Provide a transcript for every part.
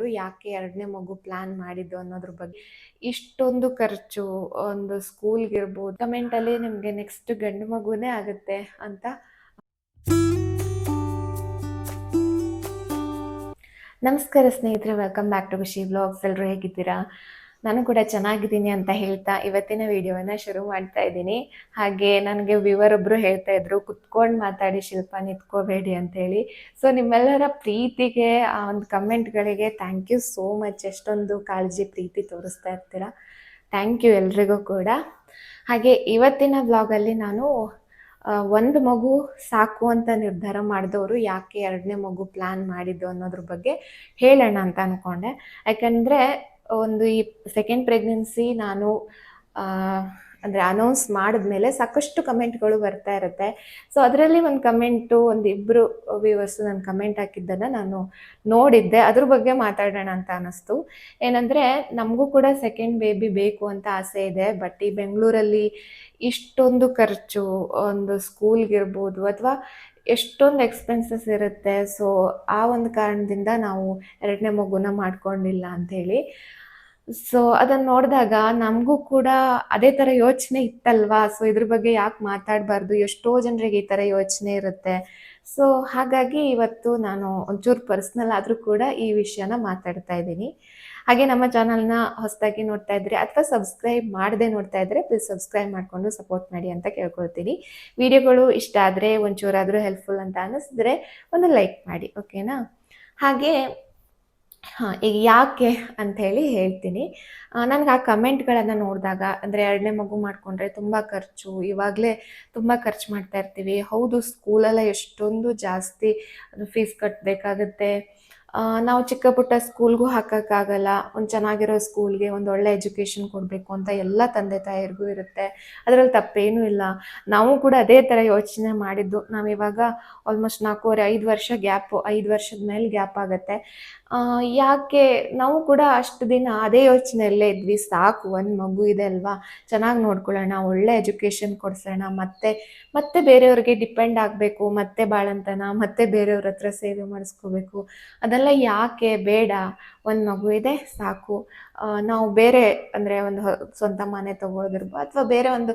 ಮಾಡಿದವರು ಯಾಕೆ ಎರಡನೇ ಮಗು ಪ್ಲಾನ್ ಮಾಡಿದ್ದು ಅನ್ನೋದ್ರ ಬಗ್ಗೆ. ಇಷ್ಟೊಂದು ಖರ್ಚು ಒಂದು ಸ್ಕೂಲ್ಗಿರ್ಬೋದು, ಕಮೆಂಟಲ್ಲಿ ನಿಮಗೆ ನೆಕ್ಸ್ಟ್ ಗಂಡು ಮಗುನೇ ಆಗುತ್ತೆ ಅಂತ. ನಮಸ್ಕಾರ ಸ್ನೇಹಿತರೆ, ವೆಲ್ಕಮ್ ಬ್ಯಾಕ್ ಟು ಖುಷಿ ವ್ಲಾಗ್ಸ್. ಎಲ್ಲರೂ ಹೇಗಿದ್ದೀರಾ? ನಾನು ಕೂಡ ಚೆನ್ನಾಗಿದ್ದೀನಿ ಅಂತ ಹೇಳ್ತಾ ಇವತ್ತಿನ ವಿಡಿಯೋನ ಶುರು ಮಾಡ್ತಾ ಇದ್ದೀನಿ. ಹಾಗೆ ನನಗೆ ವ್ಯೂವರ್ ಒಬ್ರು ಹೇಳ್ತಾ ಇದ್ರು, ಕುತ್ಕೊಂಡು ಮಾತಾಡಿ ಶಿಲ್ಪ, ನಿಂತ್ಕೋಬೇಡಿ ಅಂತ ಹೇಳಿ. ಸೊ ನಿಮ್ಮೆಲ್ಲರ ಪ್ರೀತಿಗೆ, ಆ ಒಂದು ಕಮೆಂಟ್ಗಳಿಗೆ ಥ್ಯಾಂಕ್ ಯು ಸೋ ಮಚ್. ಎಷ್ಟೊಂದು ಕಾಳಜಿ ಪ್ರೀತಿ ತೋರಿಸ್ತಾ ಇರ್ತೀರಾ. ಥ್ಯಾಂಕ್ ಯು ಎಲ್ರಿಗೂ ಕೂಡ. ಹಾಗೆ ಇವತ್ತಿನ ವ್ಲಾಗಲ್ಲಿ ನಾನು ಒಂದು ಮಗು ಸಾಕು ಅಂತ ನಿರ್ಧಾರ ಮಾಡಿದವರು ಯಾಕೆ ಎರಡನೇ ಮಗು ಪ್ಲ್ಯಾನ್ ಮಾಡಿದ್ದು ಅನ್ನೋದ್ರ ಬಗ್ಗೆ ಹೇಳೋಣ ಅಂತ ಅಂದ್ಕೊಂಡೆ. ಯಾಕಂದರೆ ಒಂದು ಈ ಸೆಕೆಂಡ್ ಪ್ರೆಗ್ನೆನ್ಸಿ ನಾನು ಅಂದರೆ ಅನೌನ್ಸ್ ಮಾಡಿದ್ಮೇಲೆ ಸಾಕಷ್ಟು ಕಮೆಂಟ್ಗಳು ಬರ್ತಾ ಇರುತ್ತೆ. ಸೊ ಅದರಲ್ಲಿ ಒಂದು ಕಮೆಂಟು, ಒಂದು ಇಬ್ಬರು ವ್ಯೂವರ್ಸು ನನ್ನ ಕಮೆಂಟ್ ಹಾಕಿದ್ದನ್ನು ನಾನು ನೋಡಿದ್ದೆ. ಅದ್ರ ಬಗ್ಗೆ ಮಾತಾಡೋಣ ಅಂತ ಅನ್ನಿಸ್ತು. ಏನಂದರೆ, ನಮಗೂ ಕೂಡ ಸೆಕೆಂಡ್ ಬೇಬಿ ಬೇಕು ಅಂತ ಆಸೆ ಇದೆ. ಬಟ್ ಈ ಬೆಂಗಳೂರಲ್ಲಿ ಇಷ್ಟೊಂದು ಖರ್ಚು, ಒಂದು ಸ್ಕೂಲ್ಗಿರ್ಬೋದು ಅಥವಾ ಎಷ್ಟೊಂದು ಎಕ್ಸ್ಪೆನ್ಸಸ್ ಇರುತ್ತೆ. ಸೊ ಆ ಒಂದು ಕಾರಣದಿಂದ ನಾವು ಎರಡನೇ ಮಗುನ ಮಾಡ್ಕೊಂಡಿಲ್ಲ ಅಂಥೇಳಿ. ಸೊ ಅದನ್ನು ನೋಡಿದಾಗ ನಮಗೂ ಕೂಡ ಅದೇ ಥರ ಯೋಚನೆ ಇತ್ತಲ್ವಾ. ಸೊ ಇದ್ರ ಬಗ್ಗೆ ಯಾಕೆ ಮಾತಾಡಬಾರ್ದು, ಎಷ್ಟೋ ಜನರಿಗೆ ಈ ಥರ ಯೋಚನೆ ಇರುತ್ತೆ. ಸೊ ಹಾಗಾಗಿ ಇವತ್ತು ನಾನು ಒಂಚೂರು ಪರ್ಸ್ನಲ್ ಆದರೂ ಕೂಡ ಈ ವಿಷಯನ ಮಾತಾಡ್ತಾ ಇದ್ದೀನಿ. ಹಾಗೆ ನಮ್ಮ ಚಾನಲ್ನ ಹೊಸದಾಗಿ ನೋಡ್ತಾ ಇದ್ರೆ ಅಥವಾ ಸಬ್ಸ್ಕ್ರೈಬ್ ಮಾಡದೆ ನೋಡ್ತಾ ಇದ್ರೆ ಪ್ಲೀಸ್ ಸಬ್ಸ್ಕ್ರೈಬ್ ಮಾಡಿಕೊಂಡು ಸಪೋರ್ಟ್ ಮಾಡಿ ಅಂತ ಕೇಳ್ಕೊಳ್ತೀನಿ. ವಿಡಿಯೋಗಳು ಇಷ್ಟ ಆದರೆ, ಒಂಚೂರಾದರೂ ಹೆಲ್ಪ್ಫುಲ್ ಅಂತ ಅನ್ನಿಸಿದ್ರೆ ಒಂದು ಲೈಕ್ ಮಾಡಿ, ಓಕೆನಾ? ಹಾಗೆ ಈಗ ಯಾಕೆ ಅಂಥೇಳಿ ಹೇಳ್ತೀನಿ. ನನಗೆ ಆ ಕಮೆಂಟ್ಗಳನ್ನು ನೋಡಿದಾಗ, ಅಂದರೆ ಎರಡನೇ ಮಗು ಮಾಡಿಕೊಂಡ್ರೆ ತುಂಬ ಖರ್ಚು, ಇವಾಗಲೇ ತುಂಬ ಖರ್ಚು ಮಾಡ್ತಾ ಇರ್ತೀವಿ. ಹೌದು, ಸ್ಕೂಲೆಲ್ಲ ಎಷ್ಟೊಂದು ಜಾಸ್ತಿ ಫೀಸ್ ಕಟ್ಟಬೇಕಾಗತ್ತೆ. ನಾವು ಚಿಕ್ಕ ಪುಟ್ಟ ಸ್ಕೂಲ್ಗೂ ಹಾಕೋಕ್ಕಾಗಲ್ಲ. ಒಂದು ಚೆನ್ನಾಗಿರೋ ಸ್ಕೂಲ್ಗೆ ಒಂದು ಒಳ್ಳೆ ಎಜುಕೇಷನ್ ಕೊಡಬೇಕು ಅಂತ ಎಲ್ಲ ತಂದೆ ತಾಯಿರಿಗೂ ಇರುತ್ತೆ. ಅದರಲ್ಲಿ ತಪ್ಪೇನೂ ಇಲ್ಲ. ನಾವು ಕೂಡ ಅದೇ ಥರ ಯೋಚನೆ ಮಾಡಿದ್ದು. ನಾವಿವಾಗ ಆಲ್ಮೋಸ್ಟ್ 4.5 ವರ್ಷ ಗ್ಯಾಪು, 5 ವರ್ಷದ ಮೇಲೆ ಗ್ಯಾಪ್ ಆಗುತ್ತೆ. ಯಾಕೆ ನಾವು ಕೂಡ ಅಷ್ಟು ದಿನ ಅದೇ ಯೋಚನೆಯಲ್ಲೇ ಇದ್ವಿ. ಸಾಕು, ಒಂದು ಮಗು ಇದೆ ಅಲ್ವಾ, ಚೆನ್ನಾಗಿ ನೋಡ್ಕೊಳ್ಳೋಣ, ಒಳ್ಳೆ ಎಜುಕೇಷನ್ ಕೊಡಿಸೋಣ, ಮತ್ತೆ ಬೇರೆಯವ್ರಿಗೆ ಡಿಪೆಂಡ್ ಆಗಬೇಕು, ಮತ್ತೆ ಬಾಳಂತನ, ಮತ್ತೆ ಬೇರೆಯವ್ರ ಹತ್ರ ಸೇವೆ ಮಾಡಿಸ್ಕೋಬೇಕು, ಅದೆಲ್ಲ ಯಾಕೆ ಬೇಡ. ಒಂದು ಮಗು ಇದೆ ಸಾಕು. ನಾವು ಬೇರೆ ಅಂದರೆ ಒಂದು ಸ್ವಂತ ಮನೆ ತೊಗೊಳೋದಿರ್ಬೋದು ಅಥವಾ ಬೇರೆ ಒಂದು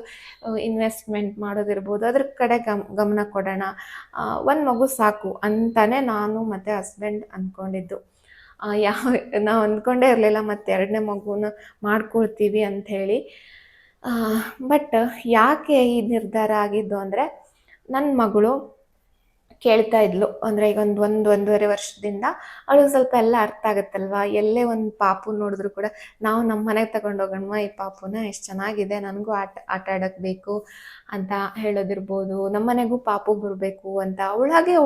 ಇನ್ವೆಸ್ಟ್ಮೆಂಟ್ ಮಾಡೋದಿರ್ಬೋದು, ಅದ್ರ ಕಡೆ ಗಮನ ಕೊಡೋಣ. ಒಂದು ಮಗು ಸಾಕು ಅಂತಾನೆ ನಾನು ಮತ್ತು ಹಸ್ಬೆಂಡ್ ಅಂದ್ಕೊಂಡಿದ್ದು. ನಾವು ಅಂದ್ಕೊಂಡೇ ಇರಲಿಲ್ಲ ಮತ್ತೆ ಎರಡನೇ ಮಗುನ ಮಾಡ್ಕೊಳ್ತೀವಿ ಅಂಥೇಳಿ. ಬಟ್ ಯಾಕೆ ಈ ನಿರ್ಧಾರ ಆಗಿದ್ದು ಅಂದರೆ, ನನ್ನ ಮಗಳು ಕೇಳ್ತಾ ಇದ್ಲು. ಅಂದರೆ ಈಗ ಒಂದೂವರೆ ವರ್ಷದಿಂದ ಅವಳಿಗೆ ಸ್ವಲ್ಪ ಎಲ್ಲ ಅರ್ಥ ಆಗುತ್ತಲ್ವ. ಎಲ್ಲೇ ಒಂದು ಪಾಪು ನೋಡಿದ್ರು ಕೂಡ ನಾವು ನಮ್ಮ ಮನೆಗೆ ತಗೊಂಡೋಗೋಣ ಈ ಪಾಪುನ, ಎಷ್ಟು ಚೆನ್ನಾಗಿದೆ, ನನಗೂ ಆಟ ಆಡೋಕ್ಕೆ ಬೇಕು ಅಂತ ಹೇಳೋದಿರ್ಬೋದು. ನಮ್ಮ ಮನೆಗೂ ಪಾಪು ಬರಬೇಕು ಅಂತ ಅವಳಾಗೆ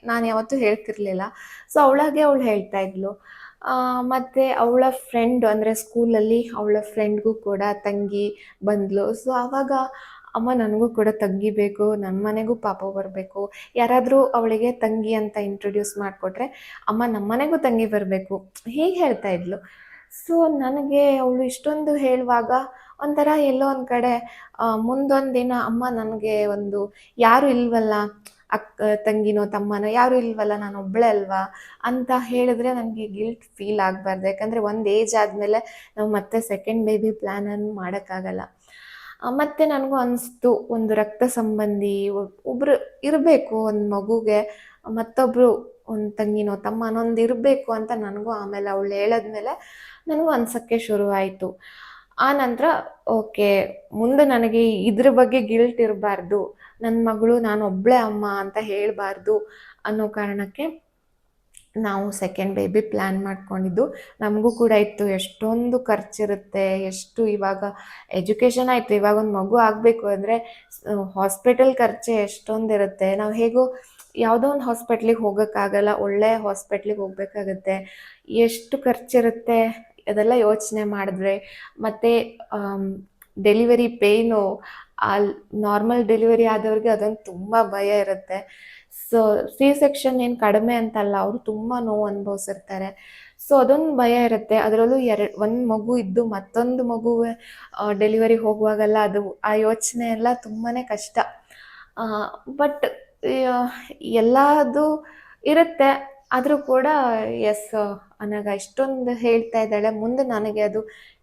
ನಾನು ಯಾವತ್ತೂ ಹೇಳ್ತಿರ್ಲಿಲ್ಲ. ಸೊ ಅವಳಾಗೆ ಅವಳು ಹೇಳ್ತಾ ಇದ್ಲು. ಮತ್ತು ಅವಳ ಫ್ರೆಂಡ್, ಅಂದರೆ ಸ್ಕೂಲಲ್ಲಿ ಅವಳ ಫ್ರೆಂಡ್ಗೂ ಕೂಡ ತಂಗಿ ಬಂದಳು. ಸೊ ಆವಾಗ ಅಮ್ಮ ನನಗೂ ಕೂಡ ತಂಗಿ ಬೇಕು, ನನ್ನ ಮನೆಗೂ ಪಾಪ ಬರಬೇಕು, ಯಾರಾದರೂ ಅವಳಿಗೆ ತಂಗಿ ಅಂತ ಇಂಟ್ರೊಡ್ಯೂಸ್ ಮಾಡಿಕೊಟ್ರೆ ಅಮ್ಮ ನಮ್ಮ ಮನೆಗೂ ತಂಗಿ ಬರಬೇಕು, ಹೀಗೆ ಹೇಳ್ತಾ ಇದ್ಲು. ಸೊ ನನಗೆ ಅವಳು ಇಷ್ಟೊಂದು ಹೇಳುವಾಗ ಒಂಥರ ಎಲ್ಲೋ ಒಂದು ಕಡೆ ಮುಂದೊಂದು ದಿನ ಅಮ್ಮ ನನಗೆ ಒಂದು ಯಾರು ಇಲ್ವಲ್ಲ, ತಂಗಿನೋ ತಮ್ಮನೋ ಯಾರು ಇಲ್ವಲ್ಲ, ನಾನು ಒಬ್ಬಳೇ ಅಲ್ವಾ ಅಂತ ಹೇಳಿದ್ರೆ ನನಗೆ ಗಿಲ್ಟ್ ಫೀಲ್ ಆಗಬಾರ್ದು. ಯಾಕಂದರೆ ಒಂದು ಏಜ್ ಆದಮೇಲೆ ನಾವು ಮತ್ತೆ ಸೆಕೆಂಡ್ ಬೇಬಿ ಪ್ಲ್ಯಾನನ್ನು ಮಾಡೋಕ್ಕಾಗಲ್ಲ. ಮತ್ತು ನನಗೂ ಅನಿಸ್ತು, ಒಂದು ರಕ್ತ ಸಂಬಂಧಿ ಒಬ್ಬರು ಇರಬೇಕು ಒಂದು ಮಗುಗೆ, ಮತ್ತೊಬ್ಬರು ಒಂದು ತಂಗಿನೋ ತಮ್ಮನೋ ಒಂದು ಇರಬೇಕು ಅಂತ ನನಗೂ ಆಮೇಲೆ ಅವಳು ಹೇಳಿದ್ಮೇಲೆ ನನಗೂ ಅನ್ಸೋಕ್ಕೆ ಶುರುವಾಯಿತು. ಆ ನಂತರ ಓಕೆ, ಮುಂದೆ ನನಗೆ ಇದ್ರ ಬಗ್ಗೆ ಗಿಲ್ಟ್ ಇರಬಾರ್ದು, ನನ್ನ ಮಗಳು ನಾನು ಒಬ್ಬಳೇ ಅಮ್ಮ ಅಂತ ಹೇಳಬಾರ್ದು ಅನ್ನೋ ಕಾರಣಕ್ಕೆ ನಾವು ಸೆಕೆಂಡ್ ಬೇಬಿ ಪ್ಲ್ಯಾನ್ ಮಾಡ್ಕೊಂಡಿದ್ದು. ನಮಗೂ ಕೂಡ ಇತ್ತು ಎಷ್ಟೊಂದು ಖರ್ಚಿರುತ್ತೆ, ಎಷ್ಟು ಇವಾಗ ಎಜುಕೇಷನ್ ಆಯಿತು, ಇವಾಗ ಒಂದು ಮಗು ಆಗಬೇಕು ಅಂದರೆ ಹಾಸ್ಪಿಟಲ್ ಖರ್ಚೆ ಎಷ್ಟೊಂದಿರುತ್ತೆ. ನಾವು ಹೇಗೋ ಯಾವುದೋ ಒಂದು ಹಾಸ್ಪಿಟ್ಲಿಗೆ ಹೋಗೋಕ್ಕಾಗಲ್ಲ, ಒಳ್ಳೆಯ ಹಾಸ್ಪಿಟ್ಲಿಗೆ ಹೋಗಬೇಕಾಗತ್ತೆ. ಎಷ್ಟು ಖರ್ಚಿರುತ್ತೆ ಅದೆಲ್ಲ ಯೋಚನೆ ಮಾಡಿದ್ರೆ. ಮತ್ತು ಡೆಲಿವರಿ ಪೇಯ್ನು, ನಾರ್ಮಲ್ ಡೆಲಿವರಿ ಆದವ್ರಿಗೆ ಅದೊಂದು ತುಂಬ ಭಯ ಇರುತ್ತೆ. ಸೊ ಸಿ ಸೆಕ್ಷನ್ ಏನು ಕಡಿಮೆ ಅಂತಲ್ಲ, ಅವರು ತುಂಬ ನೋವು ಅನುಭವಿಸಿರ್ತಾರೆ. ಸೊ ಅದೊಂದು ಭಯ ಇರುತ್ತೆ. ಅದರಲ್ಲೂ ಒಂದು ಮಗು ಇದ್ದು ಮತ್ತೊಂದು ಮಗು ಡೆಲಿವರಿ ಹೋಗುವಾಗೆಲ್ಲ ಆ ಯೋಚನೆ ಎಲ್ಲ ತುಂಬಾ ಕಷ್ಟ. ಬಟ್ ಎಲ್ಲದು ಇರುತ್ತೆ. ಆದರೂ ಕೂಡ ಎಸ್ ಅನಘ ಇಷ್ಟೊಂದು ಹೇಳ್ತಾ ಇದ್ದಾಳೆ, ಮುಂದೆ ನನಗೆ ಅದು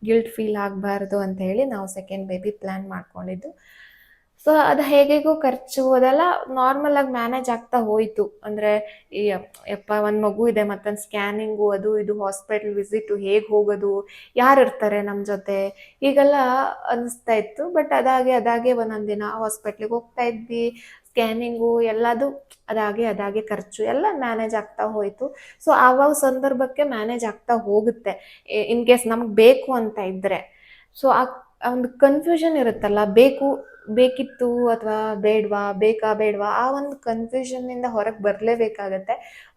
ಗಿಲ್ಟ್ ಫೀಲ್ ಆಗಬಾರ್ದು ಅಂತ ಹೇಳಿ ನಾವು ಸೆಕೆಂಡ್ ಬೇಬಿ ಪ್ಲ್ಯಾನ್ ಮಾಡ್ಕೊಂಡಿದ್ದು. ಸೊ ಅದು ಹೇಗೇಗೋ ಖರ್ಚು ಅದೆಲ್ಲ ನಾರ್ಮಲ್ ಆಗಿ ಮ್ಯಾನೇಜ್ ಆಗ್ತಾ ಹೋಯಿತು. ಅಂದರೆ ಈ ಯಪ್ಪ ಒಂದು ಮಗು ಇದೆ, ಮತ್ತೊಂದು ಸ್ಕ್ಯಾನಿಂಗು, ಅದು ಇದು ಹಾಸ್ಪಿಟಲ್ ವಿಸಿಟು, ಹೇಗೆ ಹೋಗೋದು, ಯಾರು ಇರ್ತಾರೆ ನಮ್ಮ ಜೊತೆ, ಹೀಗೆಲ್ಲ ಅನಿಸ್ತಾ ಇತ್ತು. ಬಟ್ ಅದಾಗೆ ಒಂದೊಂದು ದಿನ ಹಾಸ್ಪಿಟ್ಲಿಗೆ ಹೋಗ್ತಾ ಇದ್ವಿ, ಸ್ಕ್ಯಾನಿಂಗು ಎಲ್ಲದು ಅದಾಗೆ ಖರ್ಚು ಎಲ್ಲ ಮ್ಯಾನೇಜ್ ಆಗ್ತಾ ಹೋಯಿತು. ಸೊ ಆವಾಗ ಸಂದರ್ಭಕ್ಕೆ ಮ್ಯಾನೇಜ್ ಆಗ್ತಾ ಹೋಗುತ್ತೆ, ಇನ್ ಕೇಸ್ ನಮ್ಗೆ ಬೇಕು ಅಂತ ಇದ್ದರೆ. ಸೊ ಆ ಒಂದು ಕನ್ಫ್ಯೂಷನ್ ಇರುತ್ತಲ್ಲ, ಬೇಕಿತ್ತು ಅಥವಾ ಬೇಡವಾ ಆ ಒಂದು ಕನ್ಫ್ಯೂಷನ್ನಿಂದ ಹೊರಗೆ ಬರಲೇಬೇಕಾಗತ್ತೆ.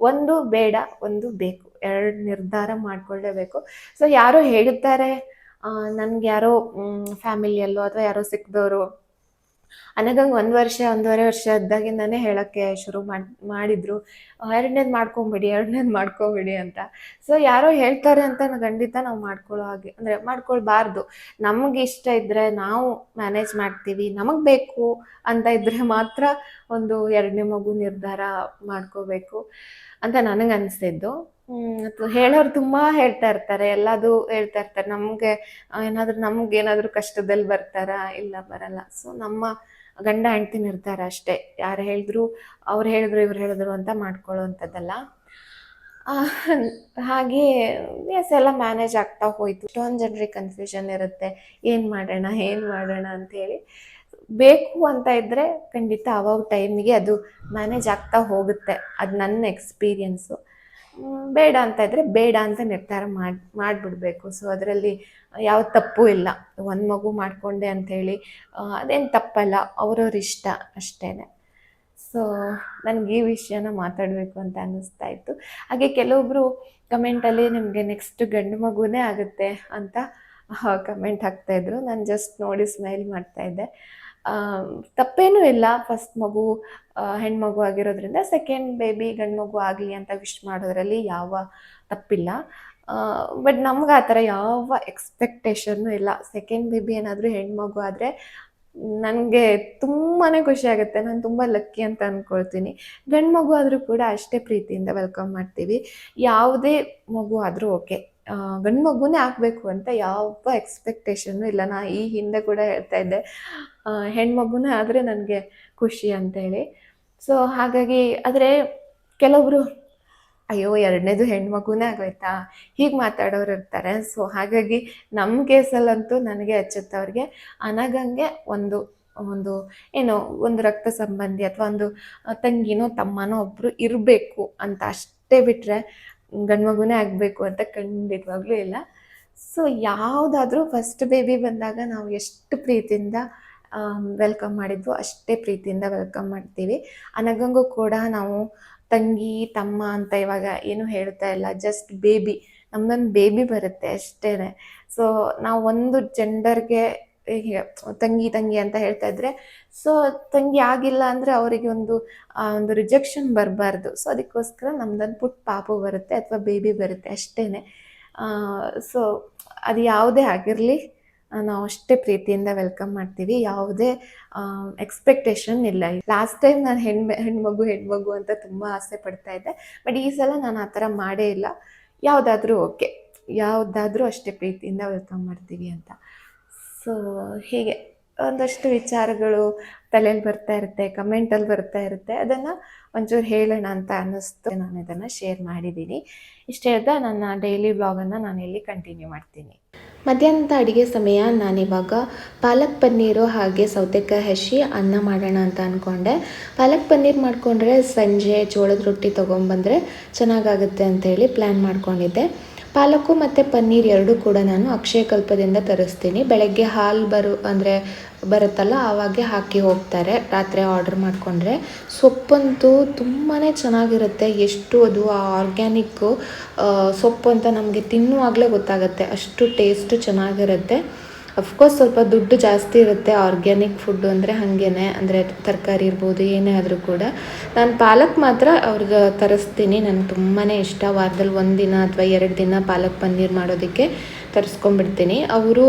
ಒಂದು ಬೇಡ, ಒಂದು ಬೇಕು, ಎರಡು ನಿರ್ಧಾರ ಮಾಡ್ಕೊಳ್ಳೇಬೇಕು. ಸೊ ಯಾರೋ ಹೇಳ್ತಾರೆ, ನನ್ಗೆ ಯಾರೋ ಫ್ಯಾಮಿಲಿಯಲ್ಲೋ ಅಥವಾ ಯಾರೋ ಸಿಕ್ಕಿದವರು ಅನಗಂಗೆ 1 ವರ್ಷ 1.5 ವರ್ಷ ಇದ್ದಾಗಿಂದಾನೇ ಹೇಳೋಕ್ಕೆ ಶುರು ಮಾಡಿದ್ರು, ಎರಡನೇದು ಮಾಡ್ಕೊಬಿಡಿ ಅಂತ. ಸೊ ಯಾರೋ ಹೇಳ್ತಾರೆ ಅಂತ ಖಂಡಿತ ನಾವು ಮಾಡ್ಕೊಳ್ಳೋ ಹಾಗೆ ಅಂದರೆ ಮಾಡ್ಕೊಳ್ಬಾರ್ದು. ನಮಗೆ ಇಷ್ಟ ಇದ್ದರೆ ನಾವು ಮ್ಯಾನೇಜ್ ಮಾಡ್ತೀವಿ, ನಮಗೆ ಬೇಕು ಅಂತ ಇದ್ದರೆ ಮಾತ್ರ ಒಂದು 2ನೇ ಮಗು ನಿರ್ಧಾರ ಮಾಡ್ಕೋಬೇಕು ಅಂತ ನನಗೆ ಅನಿಸ್ತಿದ್ದು. ಅಥವಾ ಹೇಳೋರು ತುಂಬ ಹೇಳ್ತಾ ಇರ್ತಾರೆ, ಎಲ್ಲದು ಹೇಳ್ತಾ ಇರ್ತಾರೆ. ನಮಗೇನಾದರೂ ಕಷ್ಟದಲ್ಲಿ ಬರ್ತಾರಾ? ಇಲ್ಲ, ಬರಲ್ಲ. ಸೊ ನಮ್ಮ ಗಂಡ ಹೆಂಡತಿ ನಿರ್ಧಾರ ಅಷ್ಟೇ. ಯಾರು ಹೇಳಿದ್ರು, ಅವ್ರು ಹೇಳಿದ್ರು ಇವ್ರು ಹೇಳಿದ್ರು ಅಂತ ಮಾಡ್ಕೊಳ್ಳೋವಂಥದ್ದಲ್ಲ. ಹಾಗೆ ಎಸ್ ಎಲ್ಲ ಮ್ಯಾನೇಜ್ ಆಗ್ತಾ ಹೋಯಿತು. ಇಷ್ಟೊಂದು ಜನರಿಗೆ ಕನ್ಫ್ಯೂಷನ್ ಇರುತ್ತೆ, ಏನು ಮಾಡೋಣ ಅಂತೇಳಿ. ಬೇಕು ಅಂತ ಇದ್ದರೆ ಖಂಡಿತ ಅವಾಗ ಟೈಮಿಗೆ ಅದು ಮ್ಯಾನೇಜ್ ಆಗ್ತಾ ಹೋಗುತ್ತೆ. ಅದು ನನ್ನ ಎಕ್ಸ್ಪೀರಿಯನ್ಸು. ಬೇಡ ಅಂತ ಇದ್ದರೆ ಬೇಡ ಅಂತ ನಿರ್ಧಾರ ಮಾಡಿಬಿಡ್ಬೇಕು. ಸೊ ಅದರಲ್ಲಿ ಯಾವ ತಪ್ಪು ಇಲ್ಲ. ಒಂದು ಮಗು ಮಾಡಿಕೊಂಡೆ ಅಂಥೇಳಿ ಅದೇನು ತಪ್ಪಲ್ಲ, ಅವ್ರವ್ರ ಇಷ್ಟ ಅಷ್ಟೇ. ಸೊ ನನಗೆ ಈ ವಿಷಯನ ಮಾತಾಡಬೇಕು ಅಂತ ಅನ್ನಿಸ್ತಾ ಇತ್ತು. ಹಾಗೆ ಕೆಲವೊಬ್ಬರು ಕಮೆಂಟಲ್ಲಿ ನಿಮಗೆ ನೆಕ್ಸ್ಟ್ ಗಂಡು ಮಗುನೇ ಆಗುತ್ತೆ ಅಂತ ಕಮೆಂಟ್ ಹಾಕ್ತಾಯಿದ್ರು. ನಾನು ಜಸ್ಟ್ ನೋಡಿ ಸ್ಮೈಲ್ ಮಾಡ್ತಾಯಿದ್ದೆ. ತಪ್ಪೇನೂ ಇಲ್ಲ, ಫಸ್ಟ್ ಮಗು ಹೆಣ್ಮಗು ಆಗಿರೋದ್ರಿಂದ ಸೆಕೆಂಡ್ ಬೇಬಿ ಗಂಡು ಮಗು ಆಗಲಿ ಅಂತ ವಿಶ್ ಮಾಡೋದ್ರಲ್ಲಿ ಯಾವ ತಪ್ಪಿಲ್ಲ. ಬಟ್ ನಮ್ಗೆ ಆ ಥರ ಯಾವ ಎಕ್ಸ್ಪೆಕ್ಟೇಷನ್ನು ಇಲ್ಲ. ಸೆಕೆಂಡ್ ಬೇಬಿ ಏನಾದರೂ ಹೆಣ್ಮಗು ಆದರೆ ನನಗೆ ತುಂಬಾ ಖುಷಿ ಆಗುತ್ತೆ. ನಾನು ತುಂಬ ಲಕ್ಕಿ ಅಂತ ಅಂದ್ಕೊಳ್ತೀನಿ. ಗಂಡು ಮಗು ಆದರೂ ಕೂಡ ಅಷ್ಟೇ ಪ್ರೀತಿಯಿಂದ ವೆಲ್ಕಮ್ ಮಾಡ್ತೀವಿ. ಯಾವುದೇ ಮಗು ಆದರೂ ಓಕೆ, ಗಂಡು ಮಗುನೇ ಆಗಬೇಕು ಅಂತ ಯಾವ ಎಕ್ಸ್ಪೆಕ್ಟೇಷನ್ನು ಇಲ್ಲ. ಈ ಹಿಂದೆ ಕೂಡ ಹೇಳ್ತಾ ಇದ್ದೆ, ಹೆಣ್ಮಗುನೇ ಆದರೆ ನನಗೆ ಖುಷಿ ಅಂತೇಳಿ. ಸೊ ಹಾಗಾಗಿ ಆದರೆ ಕೆಲವೊಬ್ಬರು ಅಯ್ಯೋ 2ನೇದು ಹೆಣ್ಮಗುನೇ ಆಗೋಯ್ತಾ ಹೀಗೆ ಮಾತಾಡೋರು ಇರ್ತಾರೆ. ಸೊ ಹಾಗಾಗಿ ನಮ್ಮ ಕೇಸಲ್ಲಂತೂ ನನಗೆ ಅಚ್ಚುತ್ತವ್ರಿಗೆ ಅನಗಂಗೆ ಒಂದು ಏನೋ ಒಂದು ರಕ್ತ ಸಂಬಂಧಿ ಅಥವಾ ಒಂದು ತಂಗಿನೋ ತಮ್ಮನೋ ಒಬ್ಬರು ಇರಬೇಕು ಅಂತ ಅಷ್ಟೇ ಬಿಟ್ಟರೆ ಗಂಡು ಮಗುನೇ ಆಗಬೇಕು ಅಂತ ಖಂಡಿತವಾಗ್ಲೂ ಇಲ್ಲ. ಸೊ ಯಾವುದಾದ್ರೂ ಫಸ್ಟ್ ಬೇಬಿ ಬಂದಾಗ ನಾವು ಎಷ್ಟು ಪ್ರೀತಿಯಿಂದ ವೆಲ್ಕಮ್ ಮಾಡಿದ್ವು ಅಷ್ಟೇ ಪ್ರೀತಿಯಿಂದ ವೆಲ್ಕಮ್ ಮಾಡ್ತೀವಿ. ಅನಗಂಗೂ ಕೂಡ ನಾವು ತಂಗಿ ತಮ್ಮ ಅಂತ ಇವಾಗ ಏನು ಹೇಳ್ತಾ ಇಲ್ಲ, ಜಸ್ಟ್ ಬೇಬಿ, ನಮ್ದೊಂದು ಬೇಬಿ ಬರುತ್ತೆ ಅಷ್ಟೇ. ಸೊ ನಾವು ಒಂದು ಜೆಂಡರ್ಗೆ ತಂಗಿ ಅಂತ ಹೇಳ್ತಾ ಇದ್ರೆ, ಸೊ ತಂಗಿ ಆಗಿಲ್ಲ ಅಂದರೆ ಅವರಿಗೆ ಒಂದು ರಿಜೆಕ್ಷನ್ ಬರಬಾರ್ದು. ಸೊ ಅದಕ್ಕೋಸ್ಕರ ನಮ್ದೊಂದು ಪುಟ್ಟ ಪಾಪು ಬರುತ್ತೆ ಅಥವಾ ಬೇಬಿ ಬರುತ್ತೆ ಅಷ್ಟೇ. ಸೊ ಅದು ಯಾವುದೇ ಆಗಿರಲಿ ನಾವು ಅಷ್ಟೇ ಪ್ರೀತಿಯಿಂದ ವೆಲ್ಕಮ್ ಮಾಡ್ತೀವಿ. ಯಾವುದೇ ಎಕ್ಸ್ಪೆಕ್ಟೇಷನ್ ಇಲ್ಲ. ಲಾಸ್ಟ್ ಟೈಮ್ ನಾನು ಹೆಣ್ಮಗು ಅಂತ ತುಂಬ ಆಸೆ ಪಡ್ತಾ ಇದ್ದೆ. ಬಟ್ ಈ ಸಲ ನಾನು ಆ ಥರ ಮಾಡೇ ಇಲ್ಲ. ಯಾವುದಾದ್ರೂ ಅಷ್ಟೇ ಪ್ರೀತಿಯಿಂದ ವೆಲ್ಕಮ್ ಮಾಡ್ತೀವಿ ಅಂತ. ಸೊ ಹೀಗೆ ಒಂದಷ್ಟು ವಿಚಾರಗಳು ತಲೆಯಲ್ಲಿ ಬರ್ತಾ ಇರುತ್ತೆ, ಕಮೆಂಟಲ್ಲಿ ಬರ್ತಾ ಇರುತ್ತೆ. ಅದನ್ನು ಒಂಚೂರು ಹೇಳೋಣ ಅಂತ ಅನ್ನಿಸ್ತು, ನಾನು ಇದನ್ನು ಶೇರ್ ಮಾಡಿದ್ದೀನಿ. ಇಷ್ಟೇ ಹೇಳ್ದ ನನ್ನ ಡೈಲಿ ವ್ಲಾಗನ್ನು ನಾನು ಇಲ್ಲಿ ಕಂಟಿನ್ಯೂ ಮಾಡ್ತೀನಿ. ಮಧ್ಯಾಹ್ನದ ಅಡುಗೆ ಸಮಯ. ನಾನಿವಾಗ ಪಾಲಕ್ ಪನ್ನೀರು ಹಾಗೆ ಸೌತೆಕಾಯಿ ಹಸಿ ಅನ್ನ ಮಾಡೋಣ ಅಂತ ಅಂದ್ಕೊಂಡೆ. ಪಾಲಕ್ ಪನ್ನೀರ್ ಮಾಡಿಕೊಂಡ್ರೆ ಸಂಜೆ ಜೋಳದ ರೊಟ್ಟಿ ತೊಗೊಂಬಂದರೆ ಚೆನ್ನಾಗಾಗುತ್ತೆ ಅಂತೇಳಿ ಪ್ಲ್ಯಾನ್ ಮಾಡ್ಕೊಂಡಿದ್ದೆ. ಪಾಲಕ್ಕು ಮತ್ತು ಪನ್ನೀರ್ ಎರಡೂ ಕೂಡ ನಾನು ಅಕ್ಷಯಕಲ್ಪದಿಂದ ತರಿಸ್ತೀನಿ. ಬೆಳಗ್ಗೆ ಹಾಲು ಬರುತ್ತಲ್ಲ ಆವಾಗೆ ಹಾಕಿ ಹೋಗ್ತಾರೆ, ರಾತ್ರಿ ಆರ್ಡ್ರ್ ಮಾಡಿಕೊಂಡ್ರೆ. ಸೊಪ್ಪಂತೂ ತುಂಬಾ ಚೆನ್ನಾಗಿರುತ್ತೆ. ಎಷ್ಟು ಅದು ಆರ್ಗ್ಯಾನಿಕ್ಕು ಸೊಪ್ಪು ಅಂತ ನಮಗೆ ತಿನ್ನುವಾಗಲೇ ಗೊತ್ತಾಗುತ್ತೆ, ಅಷ್ಟು ಟೇಸ್ಟು ಚೆನ್ನಾಗಿರುತ್ತೆ. ಅಫ್ಕೋರ್ಸ್ ಸ್ವಲ್ಪ ದುಡ್ಡು ಜಾಸ್ತಿ ಇರುತ್ತೆ ಆರ್ಗ್ಯಾನಿಕ್ ಫುಡ್ಡು ಅಂದರೆ, ಹಾಗೇನೆ ಅಂದರೆ ತರಕಾರಿ ಇರ್ಬೋದು ಏನೇ ಆದರೂ ಕೂಡ. ನಾನು ಪಾಲಕ್ ಮಾತ್ರ ಅವ್ರಿಗೆ ತರಿಸ್ತೀನಿ, ನನಗೆ ತುಂಬಾ ಇಷ್ಟ. ವಾರದಲ್ಲಿ 1 ದಿನ ಅಥವಾ 2 ದಿನ ಪಾಲಕ್ ಪನ್ನೀರ್ ಮಾಡೋದಕ್ಕೆ ತರಿಸ್ಕೊಂಡ್ಬಿಡ್ತೀನಿ. ಅವರು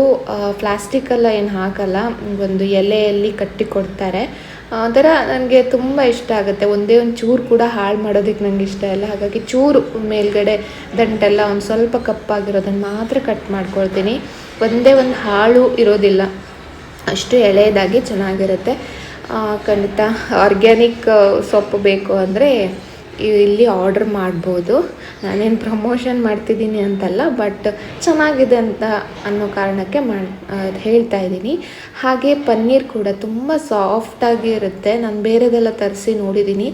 ಪ್ಲಾಸ್ಟಿಕ್ಕೆಲ್ಲ ಏನು ಹಾಕಲ್ಲ, ಒಂದು ಎಲೆಯಲ್ಲಿ ಕಟ್ಟಿ ಕೊಡ್ತಾರೆ. ಒಂಥರ ನನಗೆ ತುಂಬ ಇಷ್ಟ ಆಗುತ್ತೆ. ಒಂದೇ ಒಂದು ಚೂರು ಕೂಡ ಹಾಳು ಮಾಡೋದಕ್ಕೆ ನನಗೆ ಇಷ್ಟ ಇಲ್ಲ. ಹಾಗಾಗಿ ಚೂರು ಮೇಲ್ಗಡೆ ದಂಟೆಲ್ಲ ಒಂದು ಸ್ವಲ್ಪ ಕಪ್ಪಾಗಿರೋದನ್ನು ಮಾತ್ರ ಕಟ್ ಮಾಡ್ಕೊಳ್ತೀನಿ. ಒಂದೇ ಒಂದು ಹಾಳು ಇರೋದಿಲ್ಲ, ಅಷ್ಟು ಎಳೆಯದಾಗಿ ಚೆನ್ನಾಗಿರುತ್ತೆ. ಖಂಡಿತ ಆರ್ಗ್ಯಾನಿಕ್ ಸೊಪ್ಪು ಬೇಕು ಅಂದರೆ ಇಲ್ಲಿ ಆರ್ಡ್ರ್ ಮಾಡ್ಬೋದು. ನಾನೇನು ಪ್ರಮೋಷನ್ ಮಾಡ್ತಿದ್ದೀನಿ ಅಂತಲ್ಲ, ಬಟ್ ಚೆನ್ನಾಗಿದೆ ಅಂತ ಅನ್ನೋ ಕಾರಣಕ್ಕೆ ಹೇಳ್ತಾ ಇದ್ದೀನಿ. ಹಾಗೆ ಪನ್ನೀರ್ ಕೂಡ ತುಂಬ ಸಾಫ್ಟಾಗಿ ಇರುತ್ತೆ. ನಾನು ಬೇರೆದೆಲ್ಲ ತರಿಸಿ ನೋಡಿದ್ದೀನಿ,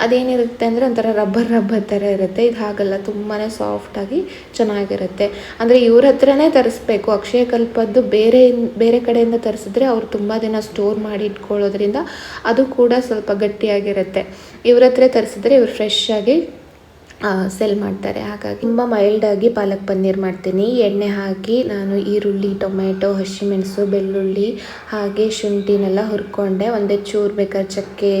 ಅದೇನಿರುತ್ತೆ ಅಂದರೆ ಒಂಥರ ರಬ್ಬರ್ ಥರ ಇರುತ್ತೆ. ಇದು ಹಾಗಲ್ಲ, ತುಂಬಾ ಸಾಫ್ಟಾಗಿ ಚೆನ್ನಾಗಿರುತ್ತೆ. ಅಂದರೆ ಇವ್ರ ಹತ್ರನೇ ತರಿಸ್ಬೇಕು. ಅಕ್ಷಯಕಲ್ಪದ್ದು ಬೇರೆ ಕಡೆಯಿಂದ ತರಿಸಿದ್ರೆ ಅವ್ರು ತುಂಬ ದಿನ ಸ್ಟೋರ್ ಮಾಡಿ ಇಟ್ಕೊಳ್ಳೋದ್ರಿಂದ ಅದು ಕೂಡ ಸ್ವಲ್ಪ ಗಟ್ಟಿಯಾಗಿರುತ್ತೆ. ಇವ್ರ ಹತ್ರ ತರಿಸಿದ್ರೆ ಇವ್ರು ಫ್ರೆಶ್ ಆಗಿ ಸೆಲ್ ಮಾಡ್ತಾರೆ. ಹಾಗಾಗಿ ತುಂಬ ಮೈಲ್ಡಾಗಿ ಪಾಲಕ್ ಪನ್ನೀರ್ ಮಾಡ್ತೀನಿ. ಎಣ್ಣೆ ಹಾಕಿ ನಾನು ಈರುಳ್ಳಿ, ಟೊಮೆಟೊ, ಹಸಿಮೆಣಸು, ಬೆಳ್ಳುಳ್ಳಿ ಹಾಗೆ ಶುಂಠಿನೆಲ್ಲ ಹುರ್ಕೊಂಡೆ. ಒಂದೇ ಚೂರು ಬೇಕಾದ್ರೆ ಚಕ್ಕೆ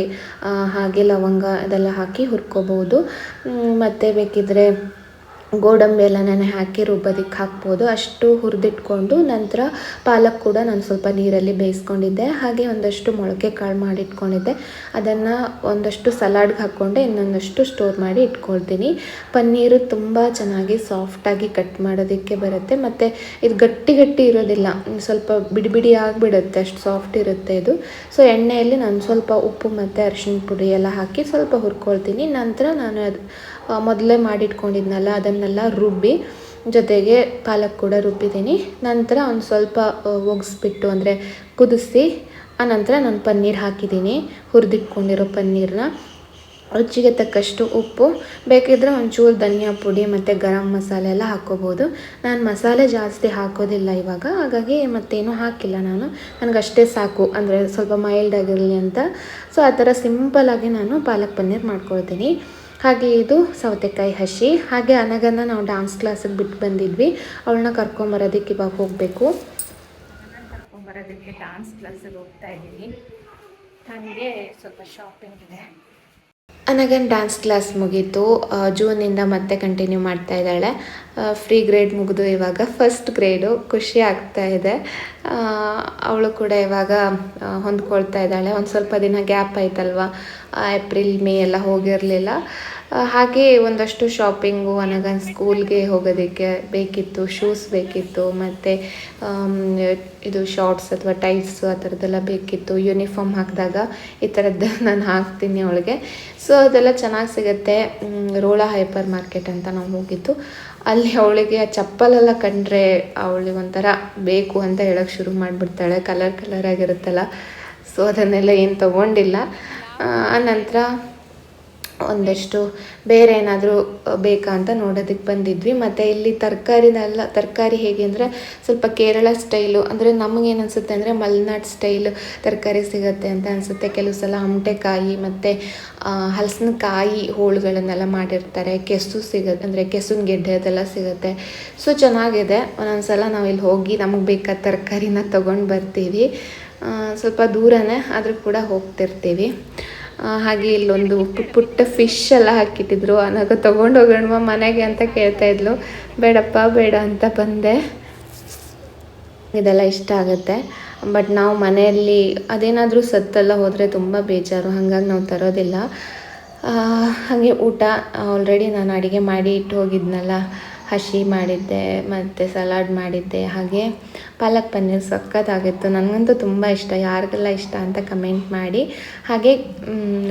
ಹಾಗೆ ಲವಂಗ ಅದೆಲ್ಲ ಹಾಕಿ ಹುರ್ಕೋಬೋದು. ಮತ್ತು ಬೇಕಿದ್ದರೆ ಗೋಡಂಬಿ ಎಲ್ಲ ನೆನೆ ಹಾಕಿ ರುಬ್ಬೋದಕ್ಕೆ ಹಾಕ್ಬೋದು. ಅಷ್ಟು ಹುರಿದಿಟ್ಕೊಂಡು ನಂತರ ಪಾಲಕ್ ಕೂಡ ನಾನು ಸ್ವಲ್ಪ ನೀರಲ್ಲಿ ಬೇಯಿಸ್ಕೊಂಡಿದ್ದೆ. ಹಾಗೆ ಒಂದಷ್ಟು ಮೊಳಕೆ ಕಾಳು ಮಾಡಿ ಇಟ್ಕೊಂಡಿದ್ದೆ, ಅದನ್ನು ಒಂದಷ್ಟು ಸಲಾಡ್ಗೆ ಹಾಕ್ಕೊಂಡೆ, ಇನ್ನೊಂದಷ್ಟು ಸ್ಟೋರ್ ಮಾಡಿ ಇಟ್ಕೊಳ್ತೀನಿ. ಪನ್ನೀರು ತುಂಬ ಚೆನ್ನಾಗಿ ಸಾಫ್ಟಾಗಿ ಕಟ್ ಮಾಡೋದಕ್ಕೆ ಬರುತ್ತೆ. ಮತ್ತು ಇದು ಗಟ್ಟಿ ಇರೋದಿಲ್ಲ, ಸ್ವಲ್ಪ ಬಿಡಿ ಆಗಿಬಿಡುತ್ತೆ, ಅಷ್ಟು ಸಾಫ್ಟ್ ಇರುತ್ತೆ ಇದು. ಸೊ ಎಣ್ಣೆಯಲ್ಲಿ ನಾನು ಸ್ವಲ್ಪ ಉಪ್ಪು ಮತ್ತು ಅರಿಶಿಣ ಪುಡಿ ಎಲ್ಲ ಹಾಕಿ ಸ್ವಲ್ಪ ಹುರ್ಕೊಳ್ತೀನಿ. ನಂತರ ನಾನು ಅದು ಮೊದಲೇ ಮಾಡಿಟ್ಕೊಂಡಿದ್ನಲ್ಲ ಅದನ್ನೆಲ್ಲ ರುಬ್ಬಿ ಜೊತೆಗೆ ಪಾಲಕ್ ಕೂಡ ರುಬ್ಬಿದ್ದೀನಿ. ನಂತರ ಒಂದು ಸ್ವಲ್ಪ ಒಗ್ಸ್ಬಿಟ್ಟು ಅಂದರೆ ಕುದಿಸಿ ಆನಂತರ ನಾನು ಪನ್ನೀರ್ ಹಾಕಿದ್ದೀನಿ, ಹುರಿದಿಟ್ಕೊಂಡಿರೋ ಪನ್ನೀರನ್ನ. ರುಚಿಗೆ ತಕ್ಕಷ್ಟು ಉಪ್ಪು, ಬೇಕಿದ್ದರೆ ಒಂಚೂರು ಧನಿಯಾ ಪುಡಿ ಮತ್ತು ಗರಂ ಮಸಾಲೆ ಎಲ್ಲ ಹಾಕ್ಕೋಬೋದು. ನಾನು ಮಸಾಲೆ ಜಾಸ್ತಿ ಹಾಕೋದಿಲ್ಲ ಇವಾಗ, ಹಾಗಾಗಿ ಮತ್ತೇನು ಹಾಕಿಲ್ಲ ನಾನು. ನನಗಷ್ಟೇ ಸಾಕು, ಅಂದರೆ ಸ್ವಲ್ಪ ಮೈಲ್ಡ್ ಆಗಿರಲಿ ಅಂತ. ಸೊ ಆ ಥರ ಸಿಂಪಲ್ಲಾಗಿ ನಾನು ಪಾಲಕ್ ಪನ್ನೀರ್ ಮಾಡ್ಕೊಳ್ತೀನಿ. ಹಾಗೆ ಇದು ಸೌತೆಕಾಯಿ ಹಸಿ. ಹಾಗೆ ಅನಗನ್ನ ನಾವು ಡ್ಯಾನ್ಸ್ ಕ್ಲಾಸಿಗೆ ಬಿಟ್ಟು ಬಂದಿದ್ವಿ, ಅವಳನ್ನ ಕರ್ಕೊಂಬರೋದಕ್ಕೆ ಇವಾಗ ಹೋಗಬೇಕು. ಕರ್ಕೊಂಬರೋದಕ್ಕೆ ಡ್ಯಾನ್ಸ್ ಕ್ಲಾಸಿಗೆ ಹೋಗ್ತಾ ಇದ್ದೀನಿ. ನನಗೆ ಸ್ವಲ್ಪ ಶಾಪಿಂಗ್ ಇದೆ. ಅನಗನ್ ಡ್ಯಾನ್ಸ್ ಕ್ಲಾಸ್ ಮುಗೀತು, ಜೂನಿಂದ ಮತ್ತೆ ಕಂಟಿನ್ಯೂ ಮಾಡ್ತಾ ಇದ್ದಾಳೆ. ಫ್ರೀ ಗ್ರೇಡ್ ಮುಗಿದು ಇವಾಗ ಫಸ್ಟ್ ಗ್ರೇಡು, ಖುಷಿ ಆಗ್ತಾ ಇದೆ. ಅವಳು ಕೂಡ ಇವಾಗ ಹೊಂದ್ಕೊಳ್ತಾ ಇದ್ದಾಳೆ. ಒಂದು ಸ್ವಲ್ಪ ದಿನ ಗ್ಯಾಪ್ ಆಯ್ತಲ್ವ, ಏಪ್ರಿಲ್ ಮೇ ಎಲ್ಲ ಹೋಗಿರಲಿಲ್ಲ. ಹಾಗೆ ಒಂದಷ್ಟು ಶಾಪಿಂಗು, ಅನಗನ್ ಸ್ಕೂಲ್ಗೆ ಹೋಗೋದಕ್ಕೆ ಬೇಕಿತ್ತು, ಶೂಸ್ ಬೇಕಿತ್ತು, ಮತ್ತು ಇದು ಶಾರ್ಟ್ಸ್ ಅಥವಾ ಟೈಟ್ಸು ಆ ಥರದ್ದೆಲ್ಲ ಬೇಕಿತ್ತು. ಯೂನಿಫಾರ್ಮ್ ಹಾಕಿದಾಗ ಈ ಥರದ್ದು ನಾನು ಹಾಕ್ತೀನಿ ಅವಳಿಗೆ. ಸೊ ಅದೆಲ್ಲ ಚೆನ್ನಾಗಿ ಸಿಗುತ್ತೆ. ರೋಳಾ ಹೈಪರ್ ಮಾರ್ಕೆಟ್ ಅಂತ ನಾವು ಹೋಗಿದ್ದು. ಅಲ್ಲಿ ಅವಳಿಗೆ ಆ ಚಪ್ಪಲೆಲ್ಲ ಕಂಡ್ರೆ ಅವಳಿಗೆ ಒಂಥರ ಬೇಕು ಅಂತ ಹೇಳೋಕ್ಕೆ ಶುರು ಮಾಡಿಬಿಡ್ತಾಳೆ. ಕಲರ್ ಆಗಿರುತ್ತಲ್ಲ, ಸೊ ಅದನ್ನೆಲ್ಲ ಏನು ತೊಗೊಂಡಿಲ್ಲ. ಆನಂತರ ಒಂದಷ್ಟು ಬೇರೆ ಏನಾದರೂ ಬೇಕಾ ಅಂತ ನೋಡೋದಕ್ಕೆ ಬಂದಿದ್ವಿ. ಮತ್ತು ಇಲ್ಲಿ ತರಕಾರಿ ಹೇಗೆ ಅಂದರೆ ಸ್ವಲ್ಪ ಕೇರಳ ಸ್ಟೈಲು, ಅಂದರೆ ನಮಗೇನು ಅನಿಸುತ್ತೆ ಅಂದರೆ ಮಲೆನಾಡು ಸ್ಟೈಲು ತರಕಾರಿ ಸಿಗುತ್ತೆ ಅಂತ ಅನಿಸುತ್ತೆ. ಕೆಲವು ಸಲ ಆಮಟೆಕಾಯಿ ಮತ್ತು ಹಲಸಿನಕಾಯಿ ಹೋಳುಗಳನ್ನೆಲ್ಲ ಮಾಡಿರ್ತಾರೆ. ಕೆಸು ಸಿಗುತ್ತೆ, ಅಂದರೆ ಕೆಸುವಿನ ಗೆಡ್ಡೆ ಅದೆಲ್ಲ ಸಿಗುತ್ತೆ. ಸೊ ಚೆನ್ನಾಗಿದೆ. ಒಂದೊಂದು ಸಲ ನಾವು ಇಲ್ಲಿ ಹೋಗಿ ನಮಗೆ ಬೇಕಾದ ತರಕಾರಿನ ತೊಗೊಂಡು ಬರ್ತೀವಿ. ಸ್ವಲ್ಪ ದೂರನೇ ಆದರೂ ಕೂಡ ಹೋಗ್ತಿರ್ತೀವಿ. ಹಾಗೆ ಇಲ್ಲೊಂದು ಪುಟ್ಟ ಫಿಶ್ ಎಲ್ಲ ಹಾಕಿಟ್ಟಿದ್ರು. ಅನಾಗ ತೊಗೊಂಡೋಗೋಣ ಮನೆಗೆ ಅಂತ ಕೇಳ್ತಾಯಿದ್ಲು. ಬೇಡ ಅಂತ ಬಂದೆ. ಇದೆಲ್ಲ ಇಷ್ಟ ಆಗುತ್ತೆ, ಬಟ್ ನಾವು ಮನೆಯಲ್ಲಿ ಅದೇನಾದರೂ ಸತ್ತೆಲ್ಲ ಹೋದರೆ ತುಂಬ ಬೇಜಾರು, ಹಾಗಾಗಿ ನಾವು ತರೋದಿಲ್ಲ. ಹಾಗೆ ಊಟ ಆಲ್ರೆಡಿ ನಾನು ಅಡುಗೆ ಮಾಡಿ ಇಟ್ಟು ಹೋಗಿದ್ನಲ್ಲ, ಹಸಿ ಮಾಡಿದ್ದೆ ಮತ್ತು ಸಲಾಡ್ ಮಾಡಿದ್ದೆ. ಹಾಗೆ ಪಾಲಕ್ ಪನ್ನೀರ್ ಸಖತ್ತಾಗಿತ್ತು. ನನಗಂತೂ ತುಂಬ ಇಷ್ಟ. ಯಾರಿಗೆಲ್ಲ ಇಷ್ಟ ಅಂತ ಕಮೆಂಟ್ ಮಾಡಿ. ಹಾಗೆ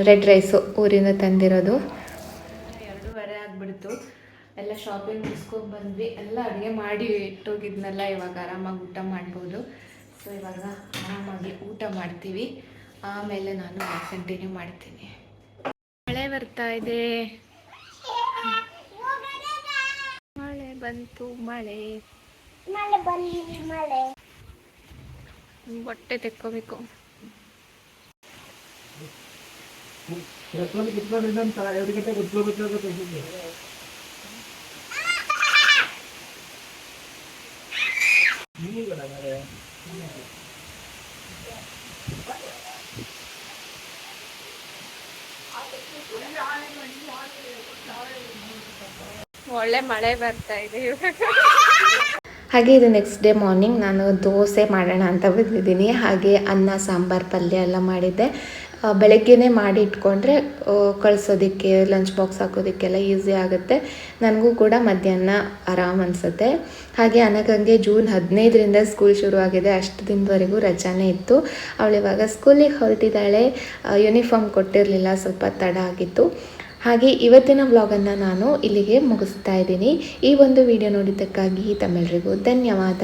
ರೆಡ್ ರೈಸು ಊರಿಂದ ತಂದಿರೋದು. 2:30 ಆಗಿಬಿಡ್ತು. ಎಲ್ಲ ಶಾಪಿಂಗ್ ಮುಗಿಸ್ಕೊಂಡು ಬಂದ್ವಿ. ಎಲ್ಲ ಅಡುಗೆ ಮಾಡಿ ಇಟ್ಟೋಗಿದ್ನಲ್ಲ, ಇವಾಗ ಆರಾಮಾಗಿ ಊಟ ಮಾಡ್ಬೋದು. ಸೊ ಇವಾಗ ಆರಾಮಾಗಿ ಊಟ ಮಾಡ್ತೀವಿ, ಆಮೇಲೆ ನಾನು ಕಂಟಿನ್ಯೂ ಮಾಡ್ತೀನಿ. ಮಳೆ ಬರ್ತಾ ಇದೆ, ಬಂತು ಮಳೆ. ಬಟ್ಟೆ ತೆಕ್ಕೋಬೇಕು. ಒಳ್ಳೆ ಮಳೆ ಬರ್ತಾ ಇದೆ ಹಾಗೆ ಇದು ನೆಕ್ಸ್ಟ್ ಡೇ ಮಾರ್ನಿಂಗ್ ನಾನು ದೋಸೆ ಮಾಡೋಣ ಅಂತ ಬಂದಿದ್ದೀನಿ. ಹಾಗೆ ಅನ್ನ, ಸಾಂಬಾರು, ಪಲ್ಯ ಎಲ್ಲ ಮಾಡಿದ್ದೆ. ಬೆಳಗ್ಗೆನೇ ಮಾಡಿ ಇಟ್ಕೊಂಡ್ರೆ ಕಳಿಸೋದಕ್ಕೆ ಲಂಚ್ ಬಾಕ್ಸ್ ಹಾಕೋದಕ್ಕೆಲ್ಲ ಈಸಿ ಆಗುತ್ತೆ. ನನಗೂ ಕೂಡ ಮಧ್ಯಾಹ್ನ ಆರಾಮ್ ಅನಿಸುತ್ತೆ. ಹಾಗೆ ಅನಗಂಗೆ ಜೂನ್ 15ರಿಂದ ಸ್ಕೂಲ್ ಶುರುವಾಗಿದೆ. ಅಷ್ಟು ದಿನದವರೆಗೂ ರಜಾನೇ ಇತ್ತು. ಅವಳು ಇವಾಗ ಸ್ಕೂಲಿಗೆ ಹೊರಟಿದ್ದಾಳೆ. ಯೂನಿಫಾರ್ಮ್ ಕೊಟ್ಟಿರಲಿಲ್ಲ, ಸ್ವಲ್ಪ ತಡ ಆಗಿತ್ತು. ಹಾಗೆ ಇವತ್ತಿನ ವ್ಲಾಗನ್ನು ನಾನು ಇಲ್ಲಿಗೆ ಮುಗಿಸ್ತಾ ಇದ್ದೀನಿ. ಈ ಒಂದು ವಿಡಿಯೋ ನೋಡಿದ್ದಕ್ಕಾಗಿ ತಮ್ಮೆಲ್ಲರಿಗೂ ಧನ್ಯವಾದ.